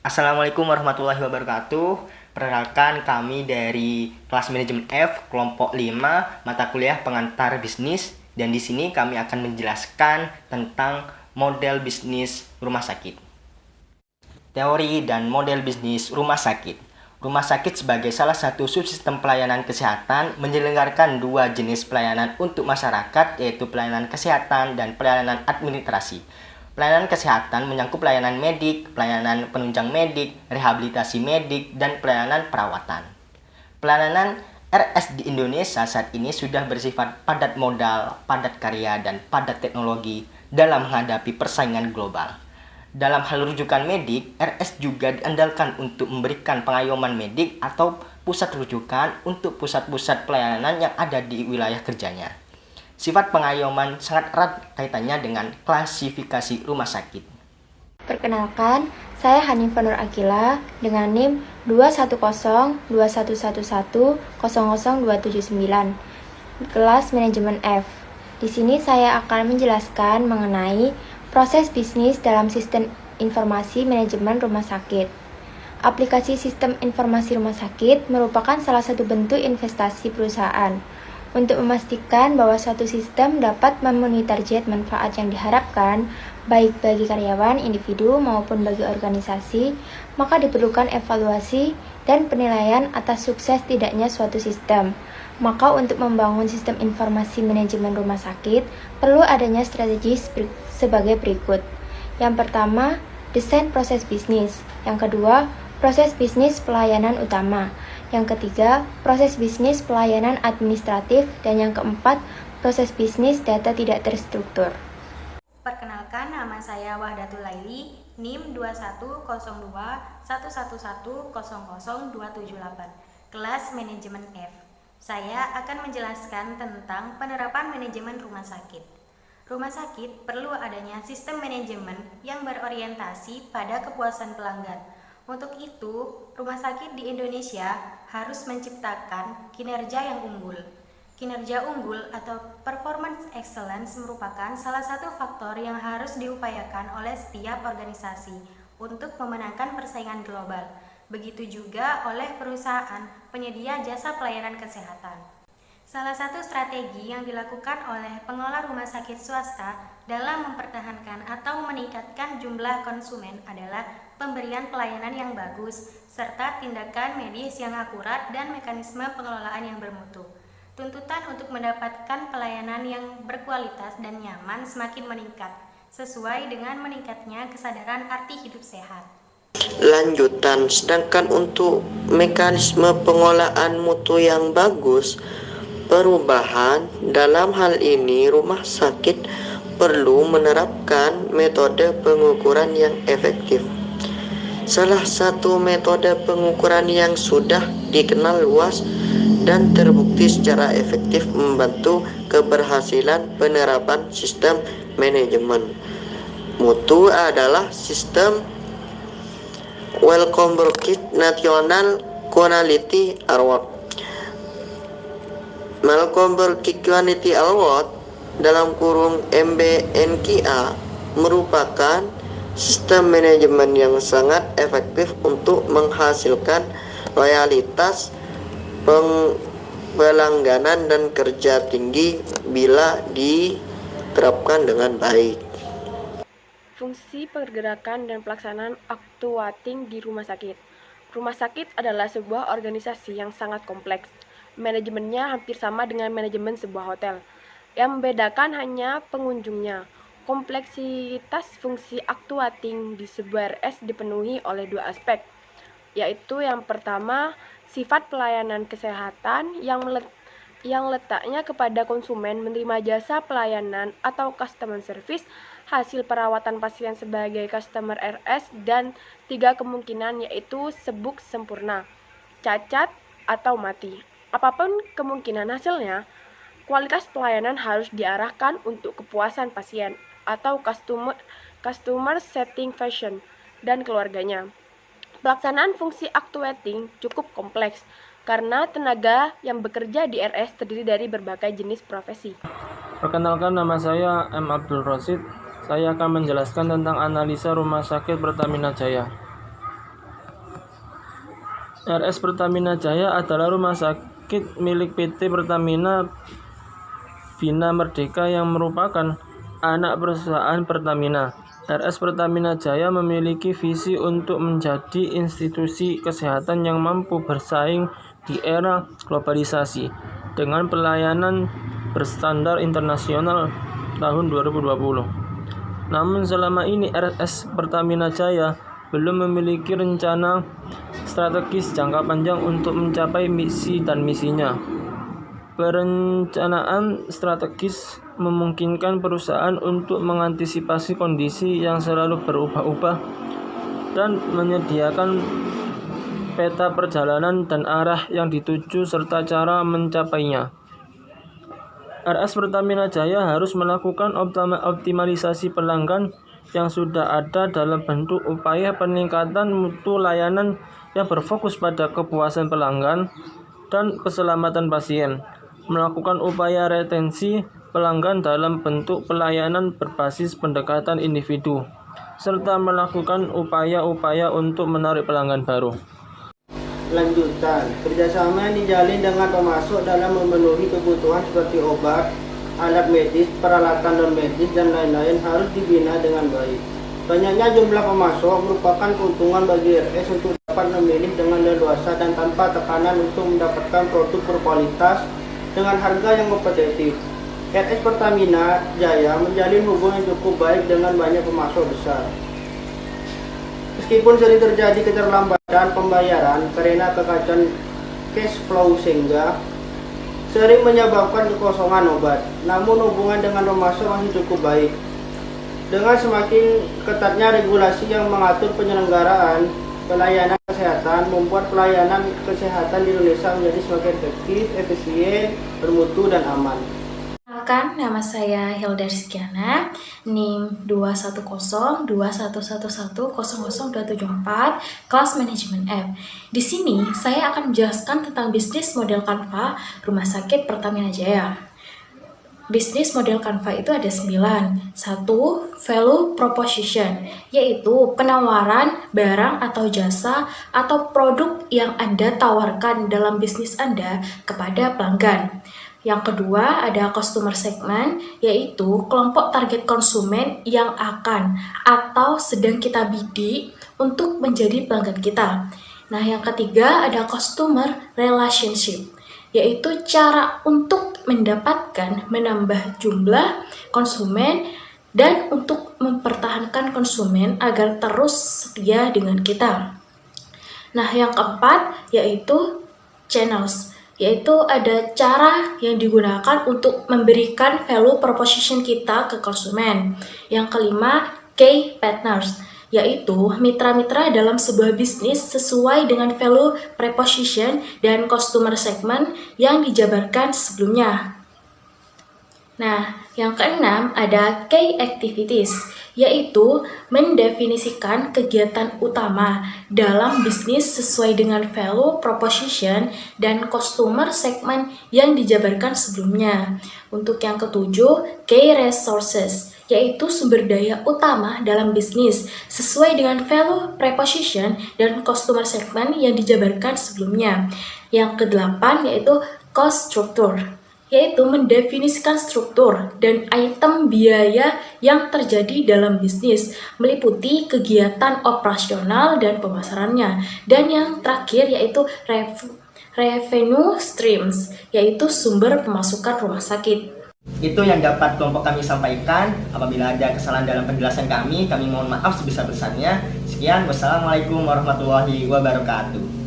Assalamualaikum warahmatullahi wabarakatuh. Perkenalkan kami dari kelas manajemen F kelompok 5 mata kuliah pengantar bisnis, dan di sini kami akan menjelaskan tentang model bisnis rumah sakit. Teori dan model bisnis rumah sakit. Rumah sakit sebagai salah satu subsistem pelayanan kesehatan menyelenggarakan dua jenis pelayanan untuk masyarakat, yaitu pelayanan kesehatan dan pelayanan administrasi. Pelayanan kesehatan menyangkut pelayanan medik, pelayanan penunjang medik, rehabilitasi medik, dan pelayanan perawatan. Pelayanan RS di Indonesia saat ini sudah bersifat padat modal, padat karya, dan padat teknologi dalam menghadapi persaingan global. Dalam hal rujukan medik, RS juga diandalkan untuk memberikan pengayoman medik atau pusat rujukan untuk pusat-pusat pelayanan yang ada di wilayah kerjanya. Sifat pengayoman sangat erat kaitannya dengan klasifikasi rumah sakit. Perkenalkan, saya Hanifah Nur Akila dengan NIM 2102111000279, kelas manajemen F. Di sini saya akan menjelaskan mengenai proses bisnis dalam sistem informasi manajemen rumah sakit. Aplikasi sistem informasi rumah sakit merupakan salah satu bentuk investasi perusahaan. Untuk memastikan bahwa suatu sistem dapat memenuhi target manfaat yang diharapkan, baik bagi karyawan, individu, maupun bagi organisasi, maka diperlukan evaluasi dan penilaian atas sukses tidaknya suatu sistem. Maka untuk membangun sistem informasi manajemen rumah sakit, perlu adanya strategi sebagai berikut. Yang pertama, desain proses bisnis. Yang kedua, proses bisnis pelayanan utama. Yang ketiga, proses bisnis pelayanan administratif. Dan yang keempat, proses bisnis data tidak terstruktur. Perkenalkan, nama saya Wahdatul Laili, NIM 2102111000278, kelas manajemen F. Saya akan menjelaskan tentang penerapan manajemen rumah sakit. Rumah sakit perlu adanya sistem manajemen yang berorientasi pada kepuasan pelanggan. Untuk itu, rumah sakit di Indonesia harus menciptakan kinerja yang unggul. Kinerja unggul atau performance excellence merupakan salah satu faktor yang harus diupayakan oleh setiap organisasi untuk memenangkan persaingan global. Begitu juga oleh perusahaan penyedia jasa pelayanan kesehatan. Salah satu strategi yang dilakukan oleh pengelola rumah sakit swasta dalam mempertahankan atau meningkatkan jumlah konsumen adalah pemberian pelayanan yang bagus, serta tindakan medis yang akurat dan mekanisme pengelolaan yang bermutu. Tuntutan untuk mendapatkan pelayanan yang berkualitas dan nyaman semakin meningkat, sesuai dengan meningkatnya kesadaran arti hidup sehat. Lanjutan, sedangkan untuk mekanisme pengolahan mutu yang bagus, perubahan dalam hal ini rumah sakit perlu menerapkan metode pengukuran yang efektif. Salah satu metode pengukuran yang sudah dikenal luas dan terbukti secara efektif membantu keberhasilan penerapan sistem manajemen mutu adalah sistem Wellcome National Quality Award. Wellcome Quality Award dalam kurung MBNQA merupakan sistem manajemen yang sangat efektif untuk menghasilkan loyalitas pelangganan dan kerja tinggi bila diterapkan dengan baik. Fungsi pergerakan dan pelaksanaan actuating di rumah sakit. Rumah sakit adalah sebuah organisasi yang sangat kompleks. Manajemennya hampir sama dengan manajemen sebuah hotel. Yang membedakan hanya pengunjungnya. Kompleksitas fungsi actuating di sebuah RS dipenuhi oleh dua aspek, yaitu yang pertama, sifat pelayanan kesehatan yang letaknya kepada konsumen menerima jasa pelayanan atau customer service, hasil perawatan pasien sebagai customer RS, dan tiga kemungkinan yaitu sebuk sempurna, cacat, atau mati. Apapun kemungkinan hasilnya, kualitas pelayanan harus diarahkan untuk kepuasan pasien atau customer satisfaction dan keluarganya. Pelaksanaan fungsi actuating cukup kompleks karena tenaga yang bekerja di RS terdiri dari berbagai jenis profesi. Perkenalkan, nama saya M. Abdul Rosid. Saya akan menjelaskan tentang analisa rumah sakit Pertamina Jaya. RS Pertamina Jaya adalah rumah sakit milik PT Pertamina Bina Merdeka yang merupakan anak perusahaan Pertamina. RS Pertamina Jaya memiliki visi untuk menjadi institusi kesehatan yang mampu bersaing di era globalisasi dengan pelayanan berstandar internasional tahun 2020. Namun selama ini RS Pertamina Jaya belum memiliki rencana strategis jangka panjang untuk mencapai misi dan misinya. Perencanaan strategis memungkinkan perusahaan untuk mengantisipasi kondisi yang selalu berubah-ubah dan menyediakan peta perjalanan dan arah yang dituju serta cara mencapainya. RS Pertamina Jaya harus melakukan optimalisasi pelanggan yang sudah ada dalam bentuk upaya peningkatan mutu layanan yang berfokus pada kepuasan pelanggan dan keselamatan pasien, melakukan upaya retensi pelanggan dalam bentuk pelayanan berbasis pendekatan individu, serta melakukan upaya-upaya untuk menarik pelanggan baru. Lanjutan, kerjasama yang dijalin dengan pemasok dalam memenuhi kebutuhan seperti obat, alat medis, peralatan non-medis, dan lain-lain harus dibina dengan baik. Banyaknya jumlah pemasok merupakan keuntungan bagi RS untuk dapat memilih dengan leluasa dan tanpa tekanan untuk mendapatkan produk berkualitas dengan harga yang kompetitif. RS Pertamina Jaya menjalin hubungan yang cukup baik dengan banyak pemasok besar. Meskipun sering terjadi keterlambatan pembayaran karena kekacauan cash flow sehingga sering menyebabkan kekosongan obat, namun hubungan dengan pemasok masih cukup baik. Dengan semakin ketatnya regulasi yang mengatur penyelenggaraan pelayanan kesehatan, membuat pelayanan kesehatan di Indonesia menjadi semakin efektif, efisien, bermutu, dan aman. Perkenalkan, nama saya Hilda Rizkiana, NIM 2102111100274, kelas manajemen F. Di sini saya akan menjelaskan tentang bisnis model Canva Rumah Sakit Pertamina Jaya. Bisnis model Canva itu ada 9. 1. Value proposition, yaitu penawaran barang atau jasa atau produk yang Anda tawarkan dalam bisnis Anda kepada pelanggan. Yang kedua ada customer segment, yaitu kelompok target konsumen yang akan atau sedang kita bidik untuk menjadi pelanggan kita. Nah, yang ketiga ada customer relationship, yaitu cara untuk mendapatkan menambah jumlah konsumen dan untuk mempertahankan konsumen agar terus setia dengan kita. Nah, yang keempat yaitu channels, yaitu ada cara yang digunakan untuk memberikan value proposition kita ke konsumen. Yang kelima, key partners, yaitu mitra-mitra dalam sebuah bisnis sesuai dengan value proposition dan customer segment yang dijabarkan sebelumnya. Nah, yang keenam ada key activities, yaitu mendefinisikan kegiatan utama dalam bisnis sesuai dengan value proposition dan customer segment yang dijabarkan sebelumnya. Untuk yang ketujuh, key resources, yaitu sumber daya utama dalam bisnis sesuai dengan value proposition dan customer segment yang dijabarkan sebelumnya. Yang kedelapan yaitu cost structure, yaitu mendefinisikan struktur dan item biaya yang terjadi dalam bisnis, meliputi kegiatan operasional dan pemasarannya. Dan yang terakhir yaitu revenue streams, yaitu sumber pemasukan rumah sakit. Itu yang dapat kelompok kami sampaikan. Apabila ada kesalahan dalam penjelasan kami mohon maaf sebesar-besarnya. Sekian, wassalamualaikum warahmatullahi wabarakatuh.